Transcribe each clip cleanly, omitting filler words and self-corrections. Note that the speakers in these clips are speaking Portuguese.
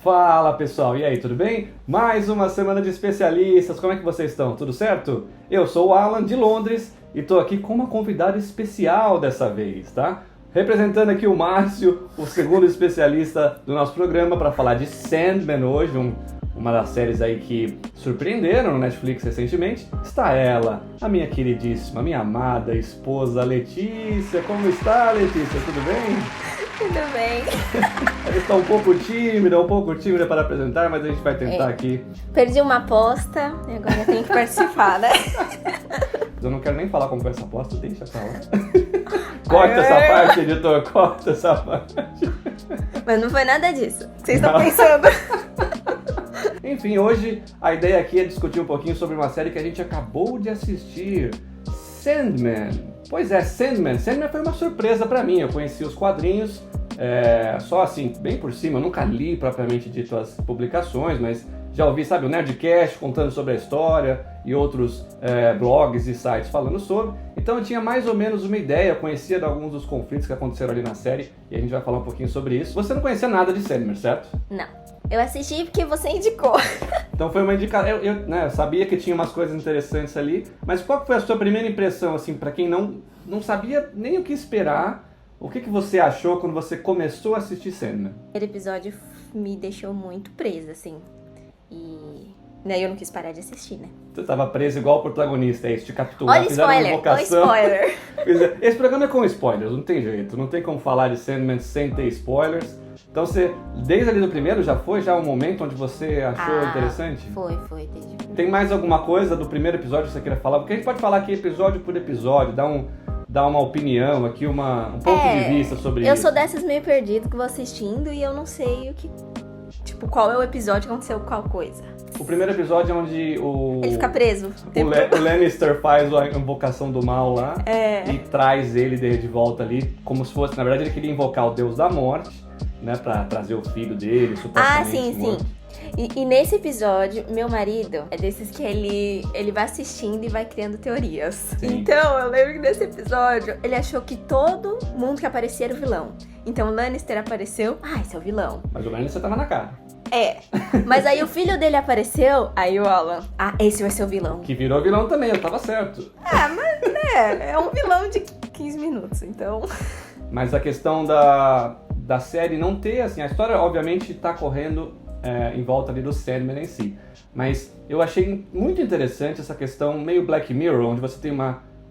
Fala pessoal, e aí, tudo bem? Mais uma semana de especialistas, como é que vocês estão? Tudo certo? Eu sou o Alan de Londres e estou aqui com uma convidada especial dessa vez, tá? Representando aqui o Márcio, o segundo especialista do nosso programa, para falar de Sandman hoje, uma das séries aí que surpreenderam no Netflix recentemente. Está ela, a minha queridíssima, minha amada esposa Letícia. Como está, Letícia? Tudo bem? Tudo bem. Ela está um pouco tímida para apresentar, mas a gente vai tentar aqui. Perdi uma aposta e agora eu tenho que participar, né? Eu não quero nem falar como foi essa aposta, deixa pra lá. Corta essa parte, editor, corta essa parte. Mas não foi nada disso. Vocês estão pensando. Enfim, hoje a ideia aqui é discutir um pouquinho sobre uma série que a gente acabou de assistir, Sandman. Pois é, Sandman foi uma surpresa pra mim. Eu conheci os quadrinhos, só assim, bem por cima. Eu nunca li propriamente dito as publicações, mas já ouvi, sabe, o Nerdcast contando sobre a história e outros blogs e sites falando sobre. Então eu tinha mais ou menos uma ideia, eu conhecia de alguns dos conflitos que aconteceram ali na série e a gente vai falar um pouquinho sobre isso. Você não conhecia nada de Sandman, certo? Não. Eu assisti porque você indicou. Então foi uma indicação. Eu sabia que tinha umas coisas interessantes ali, mas qual foi a sua primeira impressão, assim, pra quem não sabia nem o que esperar? O que você achou quando você começou a assistir Sandman? O primeiro episódio me deixou muito presa, assim. E daí eu não quis parar de assistir, né? Você tava preso igual o protagonista, te capturar, olha fizeram uma invocação. Olha spoiler. Esse programa é com spoilers, não tem jeito. Não tem como falar de Sandman sem ter spoilers. Então você, desde ali do primeiro, já um momento onde você achou interessante? Foi, desde o primeiro. Tem mais alguma coisa do primeiro episódio que você queira falar? Porque a gente pode falar aqui episódio por episódio, dar uma opinião aqui, um ponto de vista sobre isso. Eu sou dessas meio perdido que vou assistindo e eu não sei o que... Tipo, qual é o episódio que aconteceu qual coisa. O primeiro episódio é onde ele fica preso. O Lannister faz a invocação do mal lá e traz ele de volta ali, como se fosse... Na verdade, ele queria invocar o Deus da Morte, né, pra trazer o filho dele, supostamente morto. Sim. E nesse episódio, meu marido é desses que ele vai assistindo e vai criando teorias. Sim. Então, eu lembro que nesse episódio, ele achou que todo mundo que aparecia era o vilão. Então, o Lannister apareceu, esse é o vilão. Mas o Lannister tava na cara. Mas aí o filho dele apareceu, aí o Alan, esse vai ser o vilão. Que virou vilão também, eu tava certo. Mas é um vilão de 15 minutos, então... Mas a questão da série não ter, assim, a história obviamente tá correndo em volta ali do Sandman em si. Mas eu achei muito interessante essa questão meio Black Mirror, onde você tem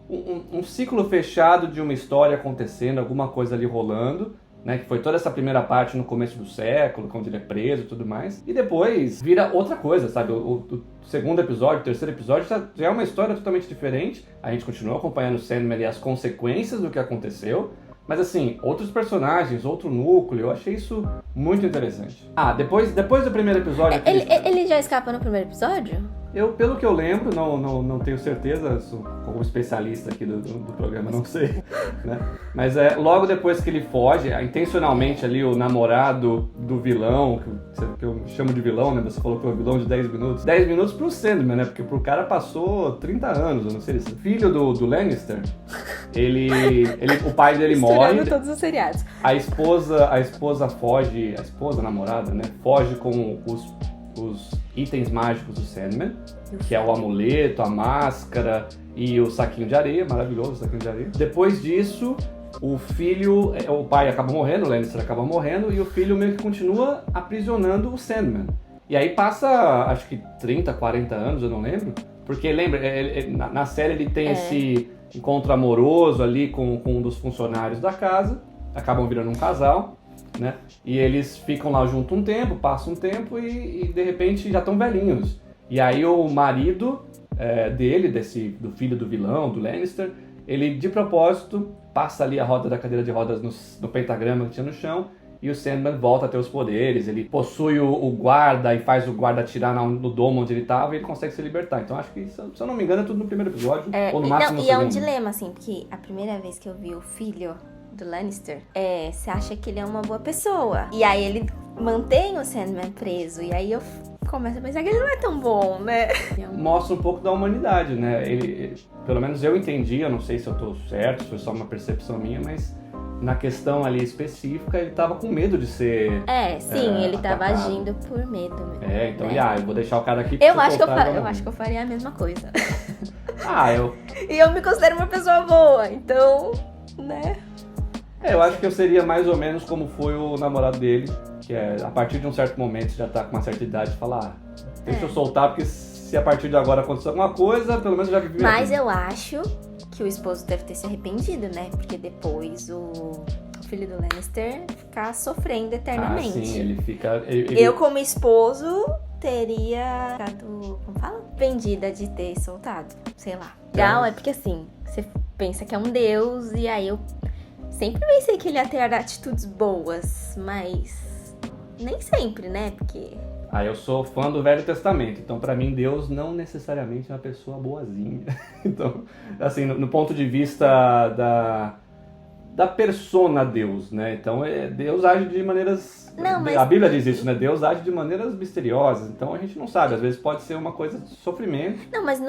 um ciclo fechado de uma história acontecendo, alguma coisa ali rolando, né, que foi toda essa primeira parte no começo do século, quando ele é preso e tudo mais, e depois vira outra coisa, sabe? O segundo episódio, o terceiro episódio já é uma história totalmente diferente. A gente continua acompanhando o Sandman e as consequências do que aconteceu, mas assim, outros personagens, outro núcleo, eu achei isso muito interessante. Depois do primeiro episódio... Ele já escapa no primeiro episódio? Pelo que eu lembro, não tenho certeza, sou como especialista aqui do programa, não sei, né? Mas logo depois que ele foge, intencionalmente ali o namorado do vilão, que eu chamo de vilão, né? Você falou que é o vilão de 10 minutos. 10 minutos pro Sandman, né? Porque pro cara passou 30 anos, eu não sei se... Filho do Lannister, o pai dele morre. Todos os seriados. A esposa foge, a namorada, né? Foge com os itens mágicos do Sandman, que é o amuleto, a máscara e o saquinho de areia, maravilhoso o saquinho de areia. Depois disso, o pai acaba morrendo, o Lannister acaba morrendo, e o filho meio que continua aprisionando o Sandman. E aí passa, acho que 30, 40 anos, eu não lembro, porque lembra, na série ele tem esse encontro amoroso ali com um dos funcionários da casa, acabam virando um casal, né? E eles ficam lá junto um tempo, passa um tempo e de repente já estão velhinhos. E aí o marido dele, do filho do vilão, do Lannister, ele de propósito passa ali a roda da cadeira de rodas no pentagrama que tinha no chão e o Sandman volta a ter os poderes, ele possui o guarda e faz o guarda atirar no domo onde ele estava e ele consegue se libertar. Então acho que, se eu não me engano, é tudo no primeiro episódio, ou no máximo no segundo. E é um dilema, assim, porque a primeira vez que eu vi o filho do Lannister, você acha que ele é uma boa pessoa. E aí ele mantém o Sandman preso. E aí eu começo a pensar que ele não é tão bom, né? Mostra um pouco da humanidade, né? Ele, pelo menos eu entendi, eu não sei se eu tô certo, se foi só uma percepção minha, mas na questão ali específica, ele tava com medo de ser ele tava atacado. agindo por medo mesmo. Então né? eu vou deixar o cara aqui. Eu acho que eu faria a mesma coisa. E eu me considero uma pessoa boa, então, né? Eu acho que eu seria mais ou menos como foi o namorado dele, que é, a partir de um certo momento, você já tá com uma certa idade, falar, deixa eu soltar, porque se a partir de agora acontecer alguma coisa, pelo menos eu já vivi minha Mas vida. eu acho que o esposo deve ter se arrependido, né? Porque depois o filho do Lannister ficar sofrendo eternamente. Sim, ele fica... Eu, como esposo, teria ficado, como fala? Vendida de ter soltado, sei lá. Legal, é porque assim, você pensa que é um deus, e aí eu sempre pensei que ele ia ter atitudes boas, mas nem sempre, né? Porque... eu sou fã do Velho Testamento, então pra mim Deus não necessariamente é uma pessoa boazinha. Então, assim, no ponto de vista da persona Deus, né? Então, Deus age de maneiras... A Bíblia diz isso, né? Deus age de maneiras misteriosas, então a gente não sabe. Às vezes pode ser uma coisa de sofrimento. Não, mas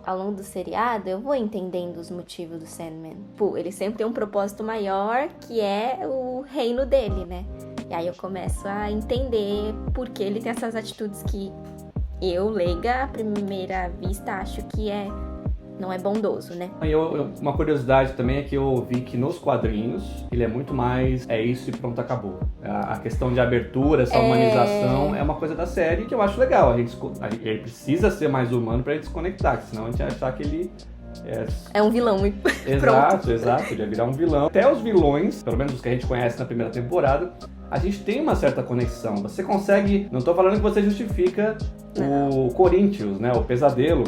ao longo do seriado eu vou entendendo os motivos do Sandman. Pô, ele sempre tem um propósito maior, que é o reino dele, né? E aí eu começo a entender por que ele tem essas atitudes que eu, leiga, à primeira vista, acho que não é bondoso, né? Uma curiosidade também é que eu vi que nos quadrinhos ele é muito mais isso e pronto, acabou. A questão de abertura, essa humanização é uma coisa da série que eu acho legal. Ele precisa ser mais humano pra gente se conectar, senão a gente ia achar que ele... É um vilão e Exato, ele ia virar um vilão. Até os vilões, pelo menos os que a gente conhece na primeira temporada, a gente tem uma certa conexão. Você consegue... Não tô falando que você justifica o Corinthians, né? O pesadelo.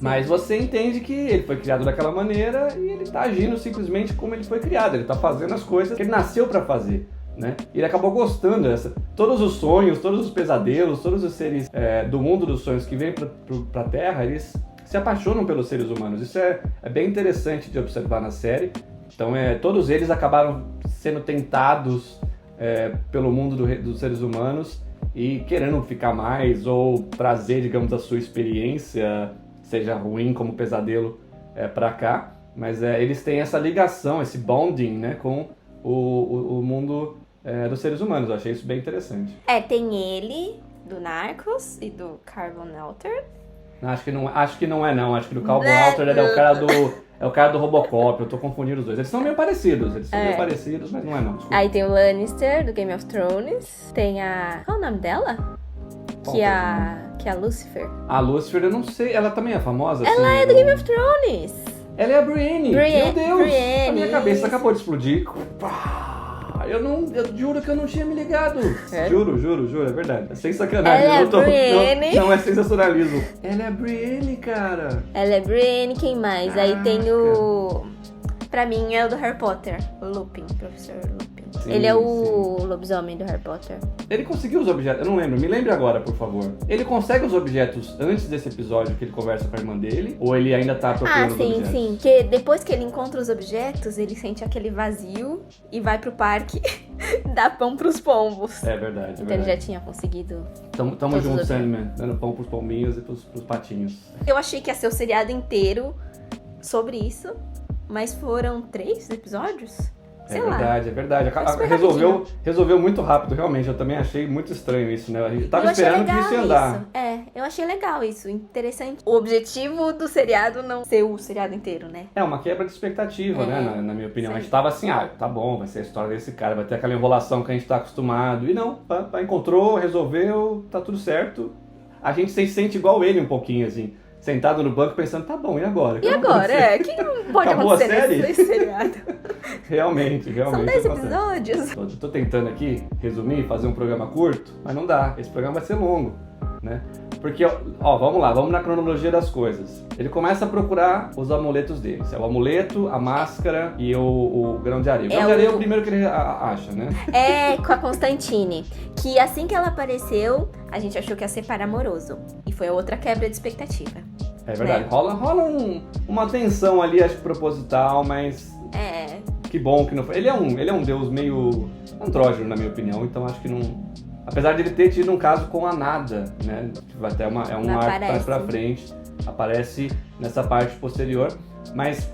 Mas você entende que ele foi criado daquela maneira e ele tá agindo simplesmente como ele foi criado. Ele tá fazendo as coisas que ele nasceu pra fazer, né? E ele acabou gostando todos os sonhos, todos os pesadelos, todos os seres do mundo dos sonhos que vêm pra Terra, eles se apaixonam pelos seres humanos. Isso é bem interessante de observar na série. Então, todos eles acabaram sendo tentados pelo mundo dos seres humanos e querendo ficar mais ou trazer, digamos, a sua experiência, seja ruim como pesadelo, pra cá. Mas eles têm essa ligação, esse bonding, né, com o mundo dos seres humanos. Eu achei isso bem interessante. Tem ele, do Narcos e do Carbon Alter. Acho que não é não. Acho que do Carbon Alter é o cara do Robocop. Eu tô confundindo os dois. Eles são meio parecidos. Mas não é não. Desculpa. Aí tem o Lannister, do Game of Thrones. Tem qual é o nome dela? Que é a Lucifer. A Lucifer, eu não sei. Ela também é famosa? Ela assim, é do Game of Thrones. Ela é a Brienne. Meu Deus. Brienne, a minha cabeça acabou de explodir. Eu juro que eu não tinha me ligado. Juro, é verdade. É sem sacanagem. Não é sensacionalismo. Ela é a Brienne, cara. Ela é Brienne, quem mais? Caraca. Aí tem pra mim é o do Harry Potter, o Lupin, professor Lupin. Sim, ele é o lobisomem do Harry Potter. Ele conseguiu os objetos, eu não lembro, me lembre agora, por favor. Ele consegue os objetos antes desse episódio que ele conversa com a irmã dele? Ou ele ainda tá procurando os objetos? Sim. Porque depois que ele encontra os objetos, ele sente aquele vazio e vai pro parque dar pão pros pombos. É verdade. Então ele já tinha conseguido. Tamo junto, Sandman, dando pão pros pombinhos e pros patinhos. Eu achei que ia ser o seriado inteiro sobre isso, mas foram 3 episódios? Sei lá. É verdade. Resolveu muito rápido, realmente. Eu também achei muito estranho isso, né? A gente tava esperando que isso ia andar. Eu achei legal isso, interessante. O objetivo do seriado não ser o seriado inteiro, né? É uma quebra de expectativa, né? Na minha opinião. Sim. A gente tava assim, tá bom, vai ser a história desse cara, vai ter aquela enrolação que a gente tá acostumado. E não, encontrou, resolveu, tá tudo certo. A gente se sente igual ele um pouquinho, assim. Sentado no banco pensando, tá bom, e agora? E agora? O que pode acontecer nesse seriado? Realmente. São 10 episódios. Tô tentando aqui resumir, fazer um programa curto, mas não dá. Esse programa vai ser longo, né? Porque, vamos na cronologia das coisas. Ele começa a procurar os amuletos dele. É o amuleto, a máscara e o grão de areia. O grão de areia é o primeiro que ele acha, né? É, com a Constantine. Que assim que ela apareceu, a gente achou que ia ser par amoroso. E foi outra quebra de expectativa. É verdade. Né? Rola uma tensão ali, acho que proposital, mas... Que bom que não foi. Ele é um deus meio andrógeno, na minha opinião, então acho que não... Apesar de ele ter tido um caso com a Nada, né? Até um arco mais pra frente. Aparece nessa parte posterior. Mas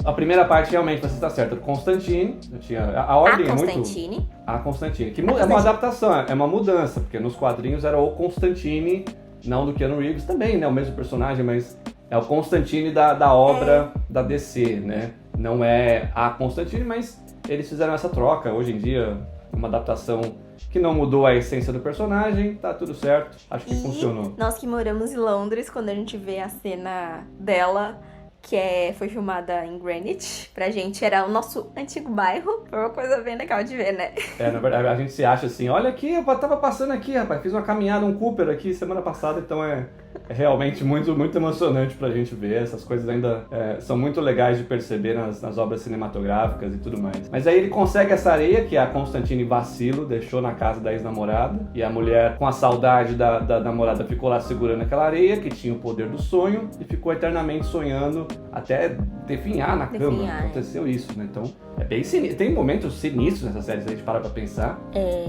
A primeira parte realmente você está certo. Constantine, eu tinha a ordem é muito. A Constantine, que é uma adaptação, é uma mudança, porque nos quadrinhos era o Constantine, não do Keanu Reeves também, né? O mesmo personagem, mas é o Constantine da obra da DC, né? Não é a Constantine, mas eles fizeram essa troca. Hoje em dia, uma adaptação que não mudou a essência do personagem, tá tudo certo, acho que funcionou. Nós que moramos em Londres, quando a gente vê a cena dela, que foi filmada em Greenwich, pra gente era o nosso antigo bairro, foi uma coisa bem legal de ver, né? Na verdade, a gente se acha assim, olha aqui, eu tava passando aqui, rapaz, fiz uma caminhada, um Cooper aqui semana passada, então é realmente muito, muito emocionante pra gente ver. Essas coisas ainda são muito legais de perceber nas obras cinematográficas e tudo mais. Mas aí ele consegue essa areia, que é a Constantine vacilo, deixou na casa da ex-namorada, e a mulher, com a saudade da namorada, ficou lá segurando aquela areia, que tinha o poder do sonho, e ficou eternamente sonhando até definhar na cama. Aconteceu isso, né? Então, é bem sinistro. Tem momentos sinistros nessa série, se a gente parar pra pensar.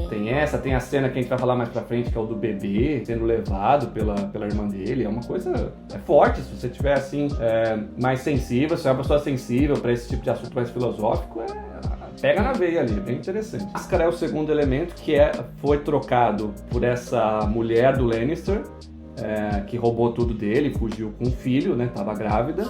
Tem a cena que a gente vai falar mais pra frente, que é o do bebê sendo levado pela irmã dele. É uma coisa forte, se você tiver assim, mais sensível, se é uma pessoa sensível pra esse tipo de assunto mais filosófico, pega na veia ali, bem interessante. A máscara é o segundo elemento, que foi trocado por essa mulher do Lannister, que roubou tudo dele, fugiu com um filho, né? Tava grávida.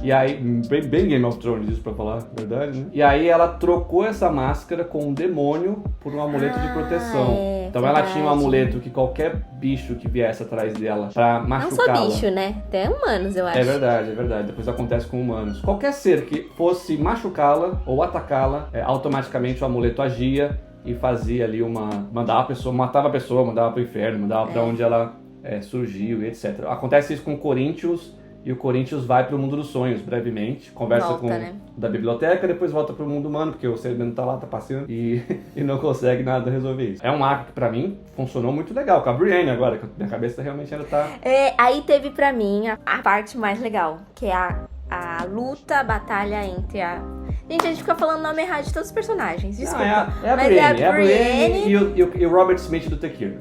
E aí, bem Game of Thrones isso pra falar a verdade, né? E aí ela trocou essa máscara com um demônio por um amuleto de proteção. Então verdade. Ela tinha um amuleto que qualquer bicho que viesse atrás dela pra machucá-la... Não só bicho, né? Até humanos, eu acho. É verdade. Depois acontece com humanos. Qualquer ser que fosse machucá-la ou atacá-la, automaticamente o amuleto agia e fazia ali mandava a pessoa, matava a pessoa, mandava pro inferno, mandava pra onde ela surgiu e etc. Acontece isso com o Corinthians. E o Corinthians vai pro mundo dos sonhos, brevemente. Conversa com da biblioteca, depois volta pro mundo humano, porque o Sandman tá lá, tá passeando, e não consegue nada resolver isso. É um arco que, pra mim, funcionou muito legal. Com a Brienne agora, que minha cabeça realmente ainda tá... Aí teve, pra mim, a parte mais legal, que é a luta, a batalha entre a... Gente, a gente fica falando o nome errado de todos os personagens, desculpa. Não, a Brienne e o Robert Smith do Tequila.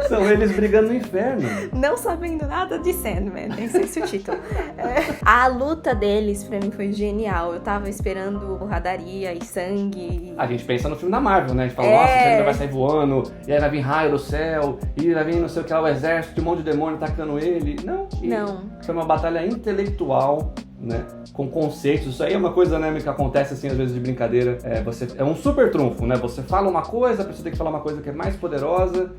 São eles brigando no inferno. Não sabendo nada de Sandman, nem sei se o título. A luta deles, pra mim, foi genial. Eu tava esperando porradaria e sangue. A gente pensa no filme da Marvel, né? A gente fala, nossa, o Sandman vai sair voando, e aí vai vir raio do céu, e vai vir não sei o que lá, o exército, um monte de demônio atacando ele. Não. Foi uma batalha intelectual, né? Com conceitos. Isso aí é uma coisa, né, que acontece assim às vezes de brincadeira. É um super trunfo, né? Você fala uma coisa, a pessoa tem que falar uma coisa que é mais poderosa.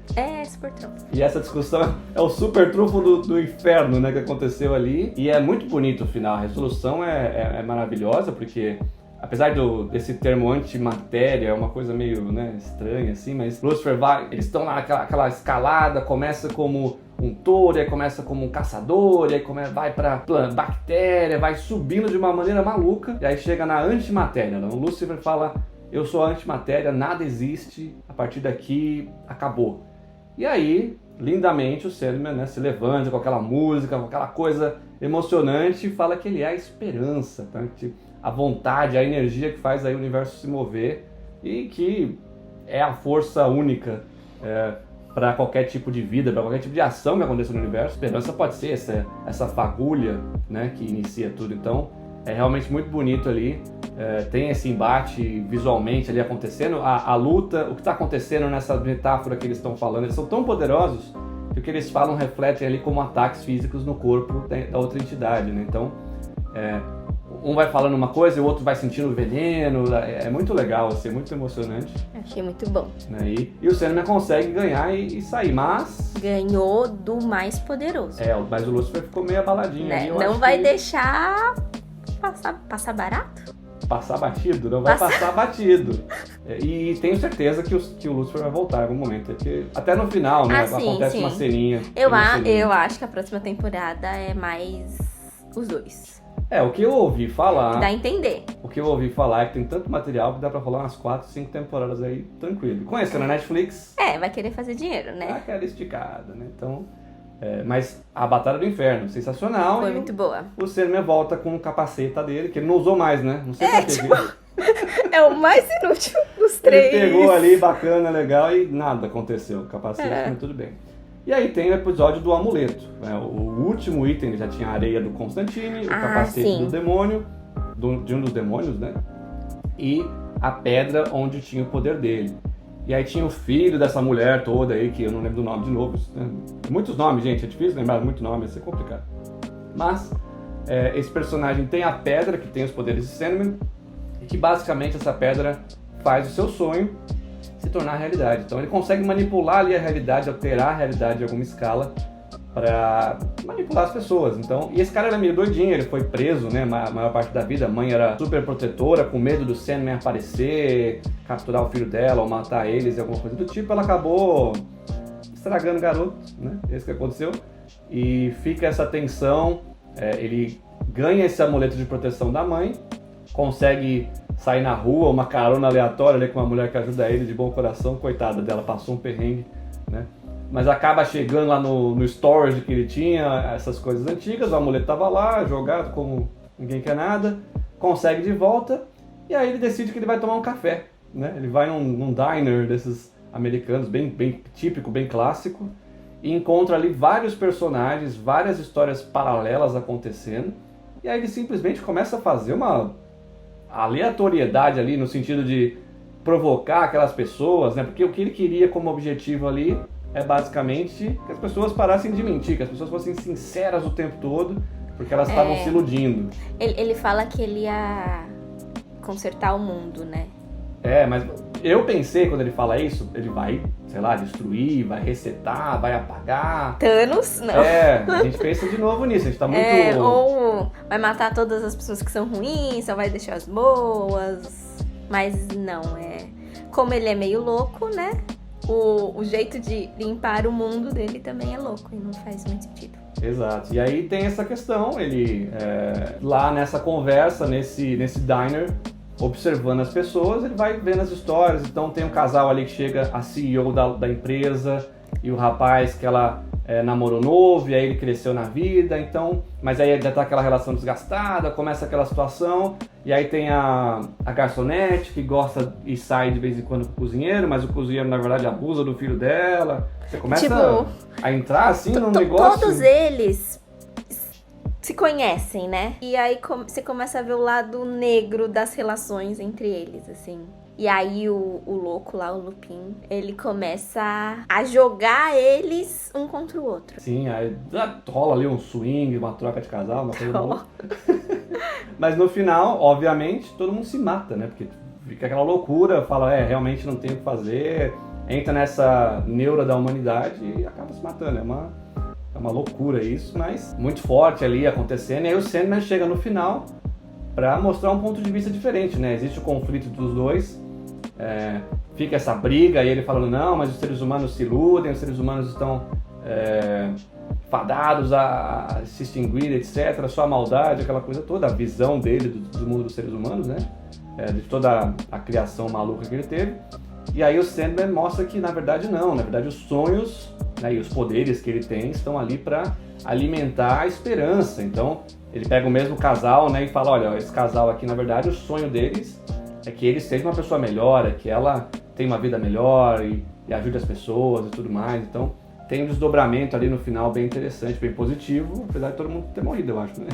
Super trunfo. E essa discussão é o super trunfo do inferno, né, que aconteceu ali. E é muito bonito o final. A resolução é maravilhosa, porque apesar desse termo antimatéria, é uma coisa meio, né, estranha assim, mas Lucifer eles estão lá naquela escalada, começa como um touro, aí começa como um caçador, e aí vai pra bactéria, vai subindo de uma maneira maluca, e aí chega na antimatéria. O Lucifer fala, eu sou a antimatéria, nada existe, a partir daqui acabou. E aí, lindamente, o Sandman, né, se levanta com aquela música, com aquela coisa emocionante, e fala que ele é a esperança, tá? A vontade, a energia que faz aí o universo se mover, e que é a força única para qualquer tipo de vida, para qualquer tipo de ação que aconteça no universo. A esperança pode ser essa fagulha, né, que inicia tudo. Então, é realmente muito bonito ali. Tem esse embate visualmente ali acontecendo. A luta, o que está acontecendo nessa metáfora que eles estão falando, eles são tão poderosos que o que eles falam refletem ali como ataques físicos no corpo da outra entidade, né? Então, um vai falando uma coisa e o outro vai sentindo o veneno. É muito legal, assim, é muito emocionante. Achei muito bom. Né? E o Sandman consegue ganhar e sair, mas... Ganhou do mais poderoso. Mas o Lucifer ficou meio abaladinho. Né? Não vai deixar passar barato? Passar batido? Não vai passar batido. E tenho certeza que o Lucifer vai voltar em algum momento. Porque até no final, né? Acontece uma ceninha. Eu acho que a próxima temporada é mais os dois. O que eu ouvi falar... Dá a entender. O que eu ouvi falar é que tem tanto material que dá pra rolar umas 4, 5 temporadas aí, tranquilo. Conhecendo a Netflix... vai querer fazer dinheiro, né? Dá aquela esticada, né? Então... mas a Batalha do Inferno, sensacional. Foi muito boa. O Sandman volta com o capaceta dele, que ele não usou mais, né? Não sei pra quê. É o mais inútil dos três. Ele pegou ali, bacana, legal, e nada aconteceu. O capacete, mas tudo bem. E aí tem o episódio do amuleto, né? O último item, ele já tinha a areia do Constantine, o capacete do demônio, de um dos demônios, né? E a pedra onde tinha o poder dele. E aí tinha o filho dessa mulher toda aí, que eu não lembro do nome de novo. Né? Muitos nomes, gente, é difícil lembrar muito nome, ia ser complicado. Mas esse personagem tem a pedra, que tem os poderes de Sandman, e que basicamente essa pedra faz o seu sonho se tornar realidade. Então ele consegue manipular ali a realidade, alterar a realidade em alguma escala para manipular as pessoas. Então, e esse cara era meio doidinho, ele foi preso, né, a maior parte da vida. A mãe era super protetora, com medo do Sandman aparecer, capturar o filho dela ou matar eles, alguma coisa do tipo. Ela acabou estragando o garoto, né, esse que aconteceu. E fica essa tensão, ele ganha esse amuleto de proteção da mãe, consegue sair na rua, uma carona aleatória ali com uma mulher que ajuda ele de bom coração, coitada dela, passou um perrengue, né? Mas acaba chegando lá no storage que ele tinha, essas coisas antigas, o amuleto estava lá, jogado como ninguém quer nada, consegue de volta, e aí ele decide que ele vai tomar um café, né? Ele vai num diner desses americanos, bem típico, bem clássico, e encontra ali vários personagens, várias histórias paralelas acontecendo, e aí ele simplesmente começa a fazer uma aleatoriedade ali, no sentido de provocar aquelas pessoas, né? Porque o que ele queria como objetivo ali é basicamente que as pessoas parassem de mentir, que as pessoas fossem sinceras o tempo todo, porque elas estavam se iludindo. Ele fala que ele ia consertar o mundo, né? Mas eu pensei, quando ele fala isso, ele vai, sei lá, destruir, vai resetar, vai apagar. Thanos? Não. A gente pensa de novo nisso, a gente tá muito... Ou vai matar todas as pessoas que são ruins, só vai deixar as boas. Mas não, como ele é meio louco, né? O jeito de limpar o mundo dele também é louco e não faz muito sentido. Exato. E aí tem essa questão, ele lá nessa conversa, nesse diner, observando as pessoas, ele vai vendo as histórias. Então tem um casal ali que chega, a CEO da empresa, e o rapaz que ela namorou novo, e aí ele cresceu na vida, então... Mas aí já tá aquela relação desgastada, começa aquela situação, e aí tem a garçonete que gosta e sai de vez em quando com o cozinheiro, mas o cozinheiro na verdade abusa do filho dela. Você começa a entrar assim num negócio... Todos eles se conhecem, né? E aí você começa a ver o lado negro das relações entre eles, assim. E aí o louco lá, o Lupin, ele começa a jogar eles um contra o outro. Sim, aí rola ali um swing, uma troca de casal, uma coisa maluca. Mas no final, obviamente, todo mundo se mata, né? Porque fica aquela loucura, fala, realmente não tem o que fazer, entra nessa neura da humanidade e acaba se matando. É uma loucura isso, mas muito forte ali acontecendo. E aí o Sandman chega no final pra mostrar um ponto de vista diferente, né? Existe o conflito dos dois, fica essa briga e ele falando, não, mas os seres humanos se iludem, os seres humanos estão fadados a se extinguir, etc. Só a maldade, aquela coisa toda, a visão dele do mundo dos seres humanos, né? De toda a criação maluca que ele teve. E aí o Sandman mostra que, na verdade, não. Na verdade, os sonhos, né, e os poderes que ele tem estão ali para alimentar a esperança. Então, ele pega o mesmo casal, né, e fala, olha, esse casal aqui, na verdade, o sonho deles é que ele seja uma pessoa melhor, é que ela tenha uma vida melhor e ajude as pessoas e tudo mais. Então, tem um desdobramento ali no final bem interessante, bem positivo, apesar de todo mundo ter morrido, eu acho, né?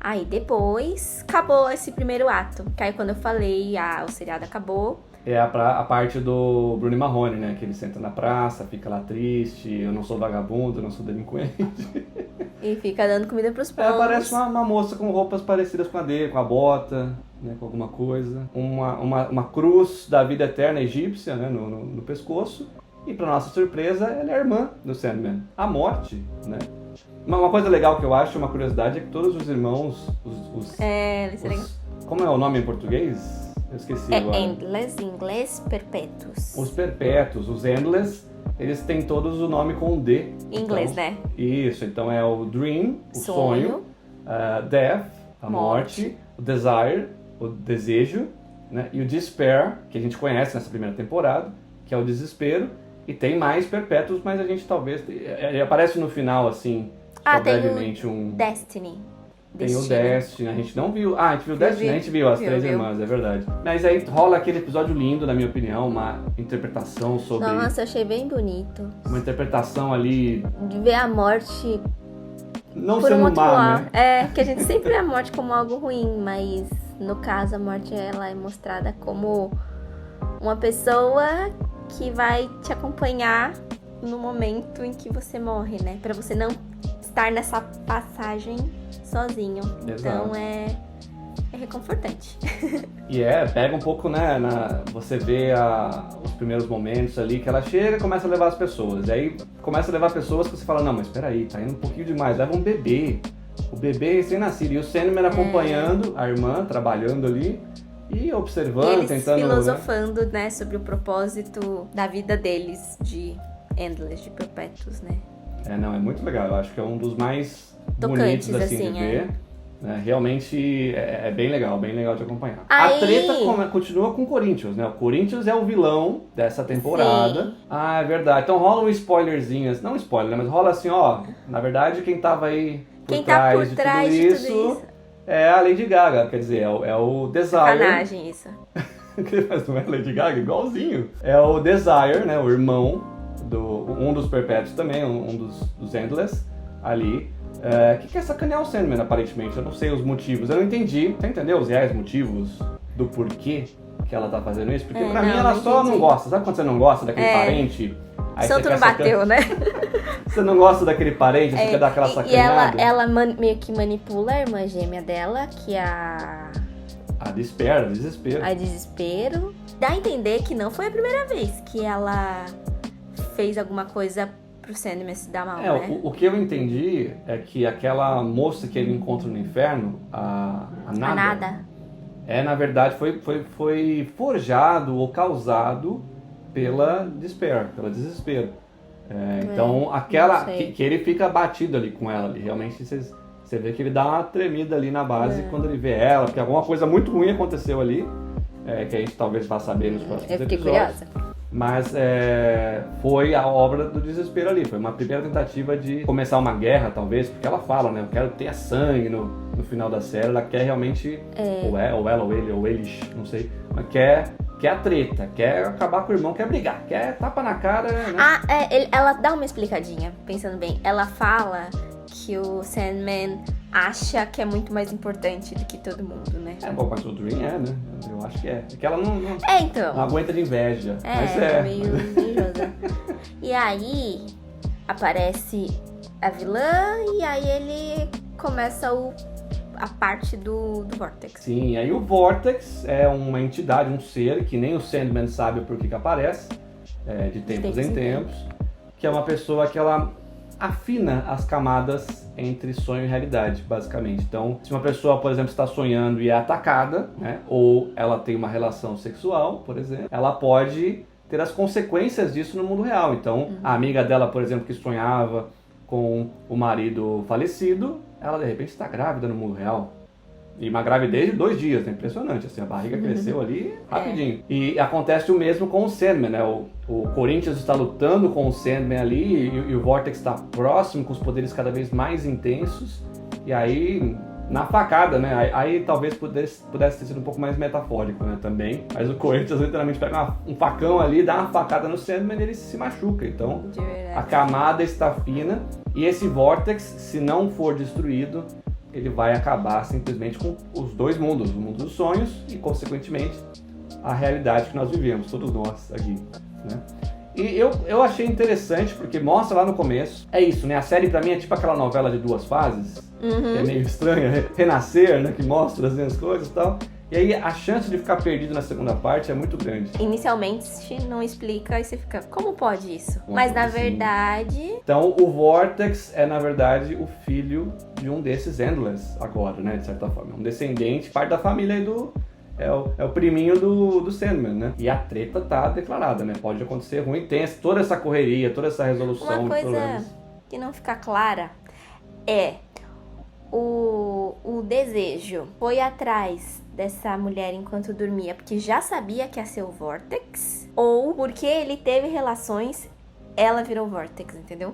Aí depois, acabou esse primeiro ato. Que aí quando eu falei, o seriado acabou. É a parte do Bruno Marrone, né? Que ele senta na praça, fica lá triste, eu não sou vagabundo, eu não sou delinquente. E fica dando comida pros pombos. Aparece uma moça com roupas parecidas com a dele, com a bota, né? Com alguma coisa. Uma cruz da vida eterna egípcia, né? No pescoço. E pra nossa surpresa, ela é a irmã do Sandman. A Morte, né? Uma coisa legal que eu acho, uma curiosidade, é que todos os irmãos, como é o nome em português? Eu esqueci agora. Endless, em inglês, perpétuos. Os perpétuos, os Endless, eles têm todos o nome com D. Em inglês, então, né? Isso, então é o Dream, o sonho, Death, a morte, o Desire, o desejo, né? E o Despair, que a gente conhece nessa primeira temporada, que é o desespero. E tem mais perpétuos, mas a gente talvez... Ele aparece no final, assim, brevemente tem o Destiny. Tem o Destiny, a gente não viu. Ah, a gente viu o Destiny, a gente viu as três irmãs, é verdade. Mas aí rola aquele episódio lindo, na minha opinião, uma interpretação sobre... Nossa, achei bem bonito. Uma interpretação ali... De ver a morte... Não por sendo um outro má, lado. né? É, que a gente sempre vê a morte como algo ruim, mas no caso a morte ela é mostrada como uma pessoa que vai te acompanhar no momento em que você morre, né? Pra você não estar nessa passagem sozinho. Exato. Então é reconfortante. E pega um pouco, né, você vê os primeiros momentos ali que ela chega e começa a levar as pessoas. E aí começa a levar pessoas que você fala, não, mas peraí, tá indo um pouquinho demais, leva um bebê. O bebê recém-nascido. E o Sandman acompanhando a irmã, trabalhando ali e observando, e eles tentando... filosofando, né, sobre o propósito da vida deles de Endless, de perpétuos, né? É muito legal. Eu acho que é um dos mais tocantes, bonitos, assim, de ver. Realmente é bem legal de acompanhar. Aí... A treta continua com o Corinthians, né? O Corinthians é o vilão dessa temporada. Sim. Ah, é verdade. Então rola um spoilerzinho, não spoiler, né? Mas rola assim, ó, na verdade quem tava aí por trás de tudo isso é a Lady Gaga, quer dizer, é o Desire. Sacanagem isso. Mas não é a Lady Gaga? Igualzinho. É o Desire, né? O irmão, um dos Perpétuos também, um dos Endless ali. Que quer sacanear o Sandman, aparentemente. Eu não sei os motivos. Eu não entendi. Você entendeu os reais motivos do porquê que ela tá fazendo isso? Porque pra mim ela só não gosta. Sabe quando você não gosta daquele parente? Aí Santo não bateu, né? Você não gosta daquele parente, você quer dar aquela sacaneada. E ela meio que manipula a irmã gêmea dela, que é a Desespero. A Desespero. Dá a entender que não foi a primeira vez que ela fez alguma coisa pro Sandman se dar mal, né? O que eu entendi é que aquela moça que ele encontra no inferno, a Nada. Na verdade, foi forjado ou causado pela Desespero. Então, aquela que ele fica batido ali com ela ali. Realmente, você vê que ele dá uma tremida ali na base quando ele vê ela, porque alguma coisa muito ruim aconteceu ali, que a gente talvez vá saber nos próximos episódios. Eu fiquei curiosa. Mas foi a obra do desespero ali. Foi uma primeira tentativa de começar uma guerra, talvez, porque ela fala, né? Eu quero ter sangue no final da série. Ela quer realmente, ou ela, ou ele, ou eles, não sei, mas quer a treta, quer acabar com o irmão, quer brigar, quer tapa na cara, né? Ela dá uma explicadinha, pensando bem. Ela fala que o Sandman acha que é muito mais importante do que todo mundo, né? Bom, mas o Dream né? Eu acho que é. É que ela não então. Não aguenta de inveja. Mas meio invejosa. E aí, aparece a vilã e aí ele começa a parte do Vortex. Sim, aí o Vortex é uma entidade, um ser que nem o Sandman sabe por que aparece, de tempos em tempos, que é uma pessoa que ela afina as camadas entre sonho e realidade, basicamente. Então, se uma pessoa, por exemplo, está sonhando e é atacada, né, ou ela tem uma relação sexual, por exemplo, ela pode ter as consequências disso no mundo real. Então, a amiga dela, por exemplo, que sonhava com o marido falecido, ela de repente está grávida no mundo real. E uma gravidez de 2 dias, né? Impressionante, assim, a barriga cresceu ali rapidinho. E acontece o mesmo com o Sandman, né? O Corinthians está lutando com o Sandman ali e o Vortex está próximo, com os poderes cada vez mais intensos. E aí, na facada, né? Aí talvez pudesse ter sido um pouco mais metafórico, né? Também. Mas o Corinthians literalmente pega um facão ali, dá uma facada no Sandman e ele se machuca. Então, a camada está fina. E esse Vortex, se não for destruído, ele vai acabar simplesmente com os 2 mundos, o mundo dos sonhos e, consequentemente, a realidade que nós vivemos, todos nós aqui, né? E eu achei interessante porque mostra lá no começo, é isso, né? A série pra mim é tipo aquela novela de 2 fases, que é meio estranha, Renascer, né? Que mostra assim, as coisas e tal. E aí a chance de ficar perdido na segunda parte é muito grande. Inicialmente não explica e você fica, como pode isso? Mas na verdade... Então o Vortex é na verdade o filho de um desses Endless agora, né? De certa forma. Um descendente, parte da família aí é o priminho do Sandman, né? E a treta tá declarada, né? Pode acontecer ruim. Tem toda essa correria, toda essa resolução de problemas. Uma coisa que não fica clara é o desejo foi atrás dessa mulher enquanto dormia porque já sabia que ia ser o Vortex, ou porque ele teve relações, ela virou Vortex, entendeu?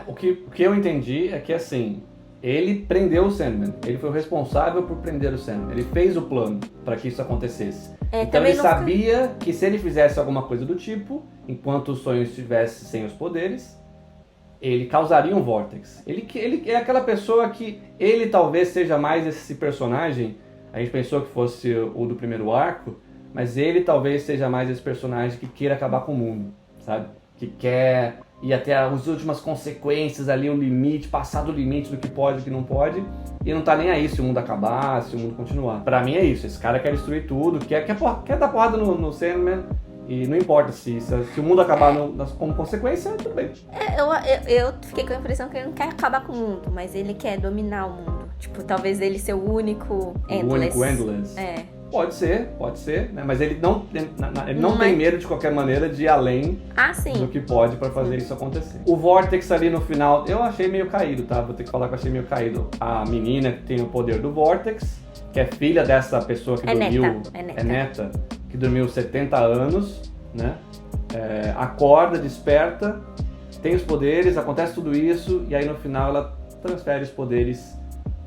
O que eu entendi é que, assim, ele prendeu o Sandman. Ele foi o responsável por prender o Sandman. Ele fez o plano para que isso acontecesse. Então ele sabia que se ele fizesse alguma coisa do tipo, enquanto o sonho estivesse sem os poderes, ele causaria um vórtex. Ele é aquela pessoa que... Ele talvez seja mais esse personagem... A gente pensou que fosse o do primeiro arco, mas ele talvez seja mais esse personagem que queira acabar com o mundo, sabe? Que quer ir até as últimas consequências ali, o limite, passar do limite do que pode e do que não pode, e não tá nem aí se o mundo acabar, se o mundo continuar. Pra mim é isso, esse cara quer destruir tudo, quer dar porrada no Sandman, e não importa se o mundo acabar como consequência, tudo bem. Eu fiquei com a impressão que ele não quer acabar com o mundo, mas ele quer dominar o mundo. Tipo, talvez ele ser o único Endless. O único Endless. É. Pode ser, né? Mas ele não tem medo de qualquer maneira de ir além do que pode pra fazer isso acontecer. O Vortex ali no final, eu achei meio caído, tá? Vou ter que falar que eu achei meio caído. A menina que tem o poder do Vortex, que é filha dessa pessoa que dormiu... É neta. Que dormiu 70 anos, né? Acorda, desperta, tem os poderes, acontece tudo isso, e aí no final ela transfere os poderes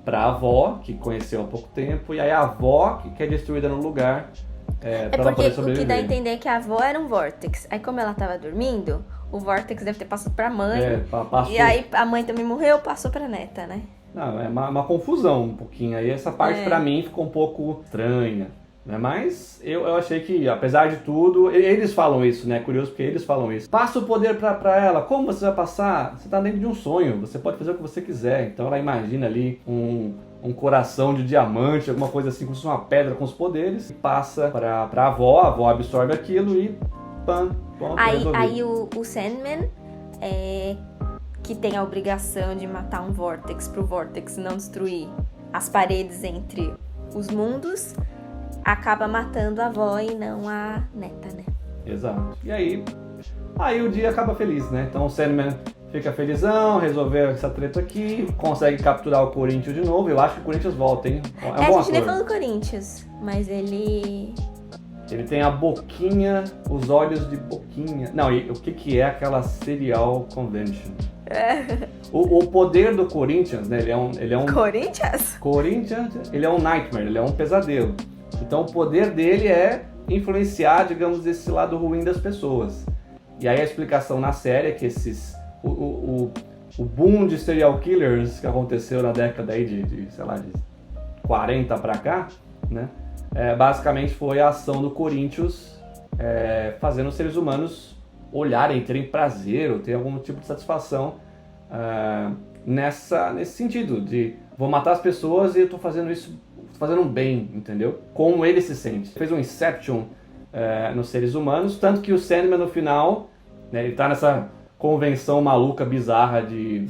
pra avó, que conheceu há pouco tempo, e aí a avó que é destruída no lugar pra ela poder sobreviver. O que dá a entender é que a avó era um Vortex. Aí como ela tava dormindo, o Vortex deve ter passado pra mãe. E aí a mãe também morreu, passou pra neta, né? Não, é uma confusão um pouquinho. Aí essa parte pra mim ficou um pouco estranha, né? Mas eu achei que, apesar de tudo, eles falam isso, né? Curioso porque eles falam isso. Passa o poder pra ela. Como você vai passar? Você tá dentro de um sonho. Você pode fazer o que você quiser. Então ela imagina ali um coração de diamante, alguma coisa assim, como se fosse uma pedra com os poderes. E passa pra avó. A avó absorve aquilo e pronto, aí o Sandman, que tem a obrigação de matar um Vortex pro Vortex não destruir as paredes entre os mundos, acaba matando a avó e não a neta, né? Exato. E aí o dia acaba feliz, né? Então o Sandman fica felizão, resolveu essa treta aqui, consegue capturar o Corinthians de novo. Eu acho que o Corinthians volta, hein? A gente nem falou do Corinthians, mas ele tem a boquinha, os olhos de boquinha. Não, e o que é aquela Serial Convention? O poder do Corinthians, né? Ele é um Corinthians? Ele é um nightmare, ele é um pesadelo. Então o poder dele é influenciar, digamos, esse lado ruim das pessoas. E aí a explicação na série é que o boom de serial killers que aconteceu na década aí de 40 pra cá, né? Basicamente foi a ação do Corinthians fazendo os seres humanos olharem, terem prazer ou ter algum tipo de satisfação nesse sentido de vou matar as pessoas e eu tô fazendo isso, fazendo um bem, entendeu? Como ele se sente. Fez um Inception nos seres humanos, tanto que o Sandman no final, né, ele tá nessa convenção maluca, bizarra de...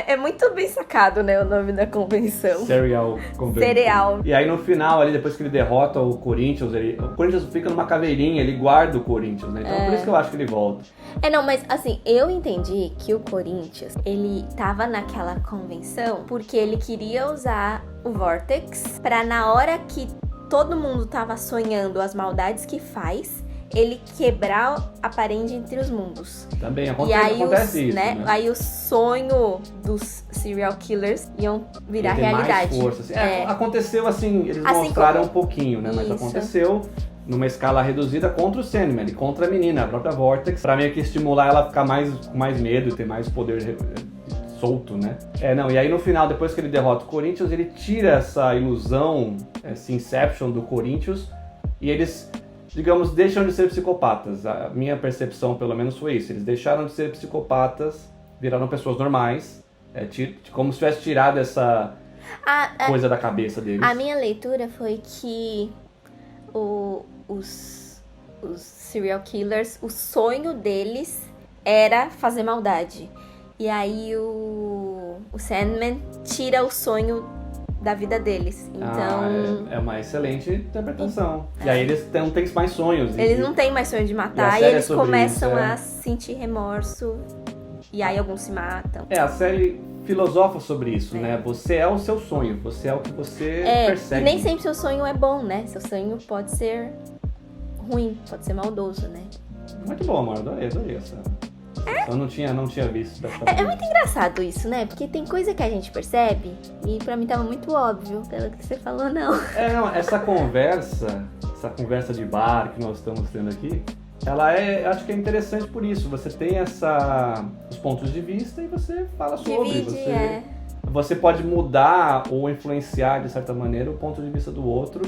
É muito bem sacado, né, o nome da convenção. Serial Convention. Cereal. E aí no final, ali, depois que ele derrota o Corinthians, o Corinthians fica numa caveirinha, ele guarda o Corinthians, né? Então por isso que eu acho que ele volta. Não, mas assim, eu entendi que o Corinthians, ele tava naquela convenção porque ele queria usar o Vortex pra na hora que todo mundo tava sonhando as maldades que faz, ele quebrar a parede entre os mundos. Também acontece isso, né? Aí o sonho dos serial killers iam virar realidade. Mais força, assim. Aconteceu assim, eles mostraram um pouquinho, né? Mas aconteceu numa escala reduzida contra o Sandman e contra a menina, a própria Vortex, pra meio que estimular ela a ficar com mais medo e ter mais poder solto, né? E aí no final, depois que ele derrota o Corinthians, ele tira essa ilusão, esse Inception do Corinthians, e eles, digamos, deixam de ser psicopatas. A minha percepção, pelo menos, foi isso. Eles deixaram de ser psicopatas, viraram pessoas normais, como se tivesse tirado essa coisa da cabeça deles. A minha leitura foi que os serial killers, o sonho deles era fazer maldade. E aí o Sandman tira o sonho da vida deles. Então... é uma excelente interpretação. E aí eles não têm mais sonhos. Eles não têm mais sonho de matar e eles começam a sentir remorso. E aí alguns se matam. A série filosofa sobre isso, né? Você é o seu sonho, você é o que você persegue. E nem sempre seu sonho é bom, né? Seu sonho pode ser ruim, pode ser maldoso, né? Muito bom, amor. Adorei essa Eu não tinha visto dessa É maneira. muito engraçado isso, né? Porque tem coisa que a gente percebe e pra mim tava muito óbvio, pelo que você falou, não. Não, essa conversa de bar que nós estamos tendo aqui, acho que é interessante por isso. Você tem os pontos de vista e você fala sobre. Divide, Você pode mudar ou influenciar, de certa maneira, o ponto de vista do outro,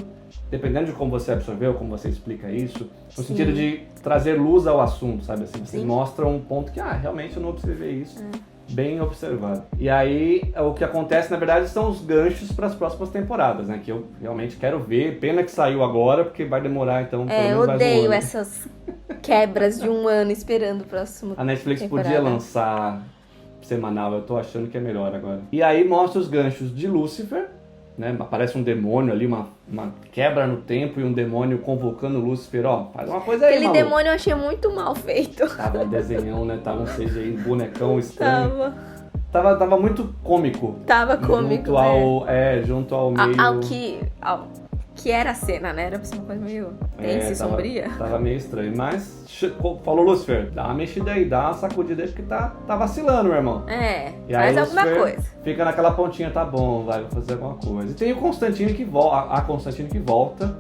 dependendo de como você absorveu, como você explica isso, no Sim. sentido de trazer luz ao assunto, sabe assim? Você Sim. mostra um ponto que, realmente eu não observei isso. Bem observado. E aí, o que acontece, na verdade, são os ganchos para as próximas temporadas, né? Que eu realmente quero ver. Pena que saiu agora, porque vai demorar, então, pelo menos eu mais um odeio ano. essas quebras de um ano esperando o próximo. A Netflix temporada. podia lançar semanal, eu tô achando que é melhor agora. E aí mostra os ganchos de Lúcifer, né? Aparece um demônio ali, uma quebra no tempo e um demônio convocando Lúcifer, faz uma coisa aí, Aquele maluco. demônio eu achei muito mal feito. Tava um desenhão, né? Tava um CGI, bonecão estranho. Tava. Tava muito cômico. Tava cômico, Junto ao meio... Ao que era a cena, né? Era pra ser uma coisa meio tensa e sombria. Tava meio estranho, mas falou, Lúcifer, dá uma mexida aí, dá uma sacudida aí, porque tá vacilando, meu irmão. E faz aí, alguma Lúcifer coisa. Fica naquela pontinha, tá bom, vou fazer alguma coisa. E tem o Constantine que volta, a Constantine que volta,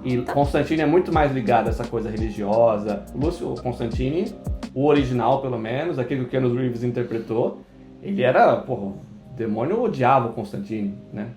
e Constantine é muito mais ligado a essa coisa religiosa. O Constantine, o original pelo menos, aquele que o Keanu Reeves interpretou, ele era, o demônio odiava o Constantine, né?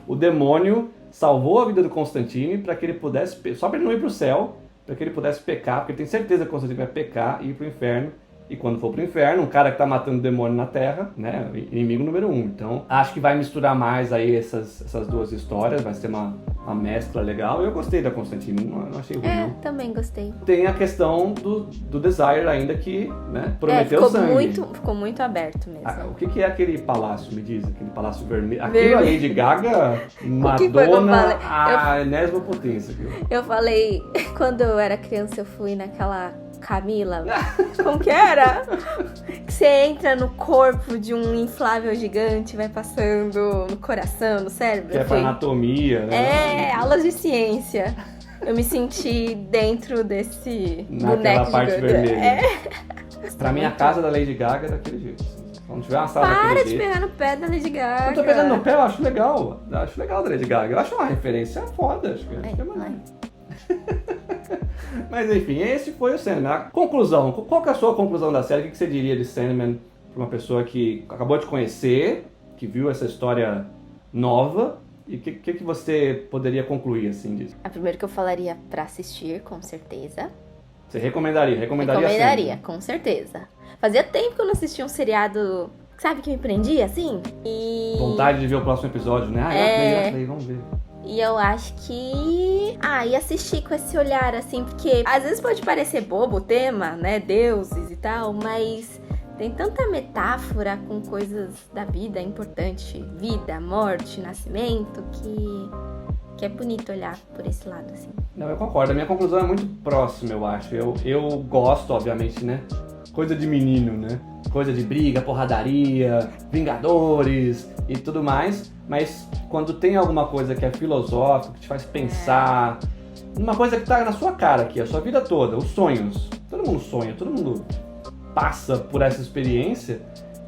O demônio salvou a vida do Constantine para que ele pudesse, só para ele não ir pro céu, para que ele pudesse pecar, porque ele tem certeza que o Constantine vai pecar e ir pro inferno. E quando for pro inferno, um cara que tá matando demônio na Terra, né, inimigo número 1. Então, acho que vai misturar mais aí essas duas histórias, vai ser uma mescla legal. Eu gostei da Constantine, não achei ruim, não. Também gostei. Tem a questão do Desire ainda que, né, prometeu sangue. Ficou muito aberto mesmo. O que é aquele palácio, me diz? Aquele palácio vermelho? Aquilo a Lady Gaga, Madonna, a enésima potência. Eu falei, quando eu era criança, eu fui naquela Camila, como que era? Que você entra no corpo de um inflável gigante, vai passando no coração, no cérebro. Que é pra anatomia, né? Aulas de ciência. Eu me senti dentro desse naquela boneco parte gigante. vermelha. Pra mim, a casa da Lady Gaga é daquele jeito. Se não tiver uma sala daquele jeito... Para de pegar no pé da Lady Gaga. Não tô pegando no pé, eu acho legal. Acho legal da Lady Gaga. Eu acho uma referência foda. Acho que é maneiro. Mas enfim, esse foi o Sandman. A conclusão, qual que é a sua conclusão da série? O que você diria de Sandman para uma pessoa que acabou de conhecer, que viu essa história nova? E o que você poderia concluir assim disso? A primeira que eu falaria pra assistir, com certeza. Você recomendaria? Recomendaria, com certeza. Fazia tempo que eu não assistia um seriado, sabe, que me prendia assim? E... vontade de ver o próximo episódio, né? Já play, vamos ver. E eu acho que... e assistir com esse olhar, assim, porque às vezes pode parecer bobo o tema, né? Deuses e tal, mas tem tanta metáfora com coisas da vida importante. Vida, morte, nascimento, que é bonito olhar por esse lado, assim. Não, eu concordo. A minha conclusão é muito próxima, eu acho. Eu gosto, obviamente, né? Coisa de menino, né? Coisa de briga, porradaria, Vingadores e tudo mais. Mas quando tem alguma coisa que é filosófica, que te faz pensar, uma coisa que tá na sua cara aqui, a sua vida toda, os sonhos. Todo mundo sonha, todo mundo passa por essa experiência.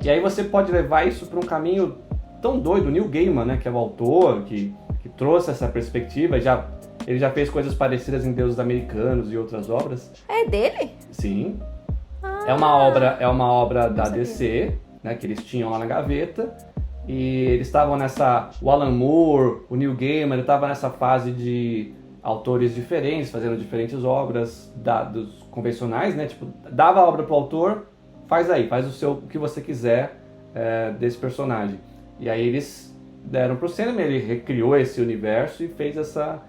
E aí você pode levar isso para um caminho tão doido. O Neil Gaiman, né, que é o autor, que trouxe essa perspectiva, ele já fez coisas parecidas em Deuses Americanos e outras obras. É dele? Sim. É uma obra da DC, né, que eles tinham lá na gaveta. E eles estavam o Alan Moore, o Neil Gaiman, ele estava nessa fase de autores diferentes, fazendo diferentes obras dos convencionais, né? Tipo, dava a obra pro autor, faz o que você quiser desse personagem. E aí eles deram pro Sandman, ele recriou esse universo e fez essa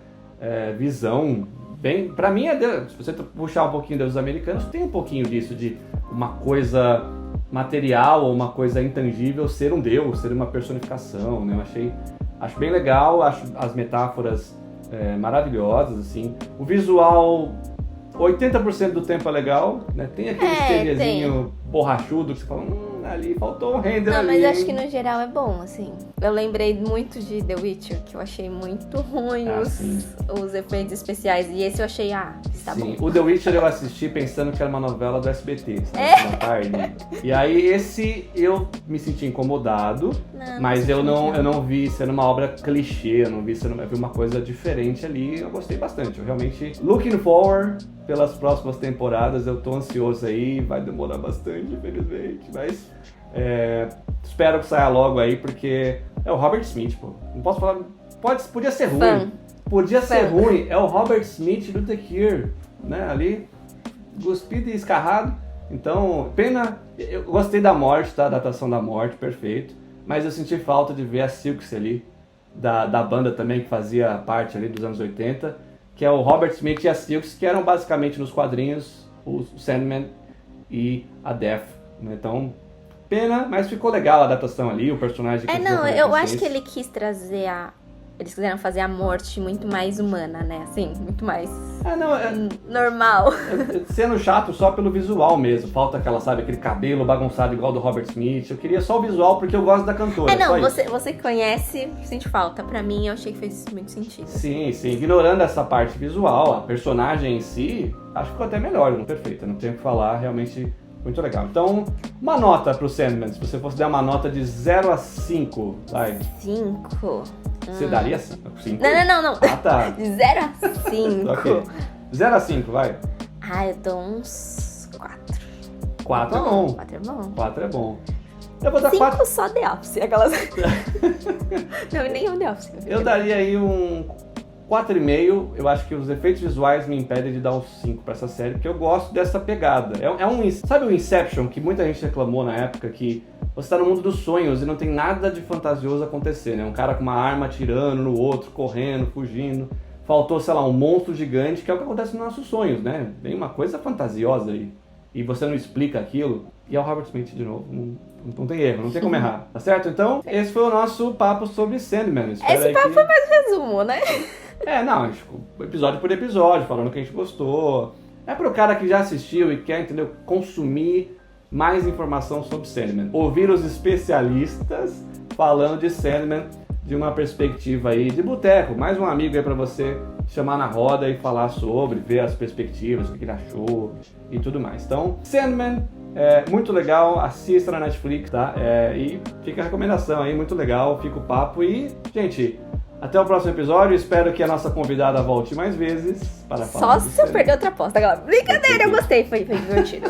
visão bem... Pra mim, se você puxar um pouquinho dos americanos, tem um pouquinho disso, de uma coisa material ou uma coisa intangível ser um deus, ser uma personificação, né? Acho bem legal, acho as metáforas maravilhosas, assim. O visual, 80% do tempo é legal, né? Tem aquele CGzinho borrachudo que você fala, ali faltou um render Não, ali. mas acho que no geral é bom, assim. Eu lembrei muito de The Witcher, que eu achei muito ruim os efeitos especiais. E esse eu achei, está bom. O The Witcher eu assisti pensando que era uma novela do SBT, sabe? Da tarde. E aí esse eu me senti incomodado, mas eu não vi sendo uma obra clichê, eu vi uma coisa diferente ali, eu gostei bastante. Eu realmente, looking forward pelas próximas temporadas, eu tô ansioso aí, vai demorar bastante, infelizmente, mas espero que saia logo aí, porque é o Robert Smith, pô. Não posso falar, podia ser ruim. Podia ser ruim, é o Robert Smith do The Cure, né, ali, cuspido e escarrado. Então, pena, eu gostei da morte, tá, da adaptação da morte, perfeito, mas eu senti falta de ver a Silks ali, da banda também, que fazia parte ali dos anos 80, que é o Robert Smith e a Silks, que eram basicamente nos quadrinhos o Sandman e a Death, né? Então, pena, mas ficou legal a adaptação ali, o personagem... eu acho que ele quis trazer eles quiseram fazer a morte muito mais humana, né? Assim, muito mais normal. Sendo chato só pelo visual mesmo. Falta aquele cabelo bagunçado igual do Robert Smith. Eu queria só o visual porque eu gosto da cantora. Você conhece, sente falta. Pra mim, eu achei que fez muito sentido. Sim. Ignorando essa parte visual, a personagem em si, acho que ficou até melhor, perfeita. Não tenho o que falar, realmente... Muito legal. Então, uma nota pro Sandman. Se você fosse dar uma nota de 0 a 5, vai. 5? Você daria 5? Não. Ah, tá. De 0 a 5. Ok. 0 a 5, vai. Eu dou uns 4. 4 é bom. 4 é bom. 4 é bom. Eu vou dar 5 4... só The Office. Aquelas... Não, nenhum The Office. Eu daria aí um 4,5, eu acho que os efeitos visuais me impedem de dar um 5 pra essa série, porque eu gosto dessa pegada. Sabe o Inception, que muita gente reclamou na época, que você tá no mundo dos sonhos e não tem nada de fantasioso acontecer, né? Um cara com uma arma atirando no outro, correndo, fugindo. Faltou, sei lá, um monstro gigante, que é o que acontece nos nossos sonhos, né? Vem uma coisa fantasiosa aí, e você não explica aquilo. E é o Robert Smith de novo, não tem erro, não tem como errar, tá certo? Então, esse foi o nosso papo sobre Sandman. Esse papo foi mais resumo, né? Episódio por episódio, falando o que a gente gostou. É pro cara que já assistiu e quer, entendeu, consumir mais informação sobre Sandman. Ouvir os especialistas falando de Sandman de uma perspectiva aí de boteco. Mais um amigo aí pra você chamar na roda e falar sobre, ver as perspectivas, o que ele achou e tudo mais. Então, Sandman é muito legal, assista na Netflix, tá? E fica a recomendação aí, muito legal, fica o papo e, gente... Até o próximo episódio, espero que a nossa convidada volte mais vezes para falar. Só se eu perder outra aposta, galera. Brincadeira, eu gostei, foi divertido.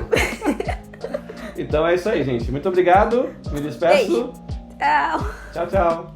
Então é isso aí, gente. Muito obrigado, me despeço. Beijo. Tchau. Tchau.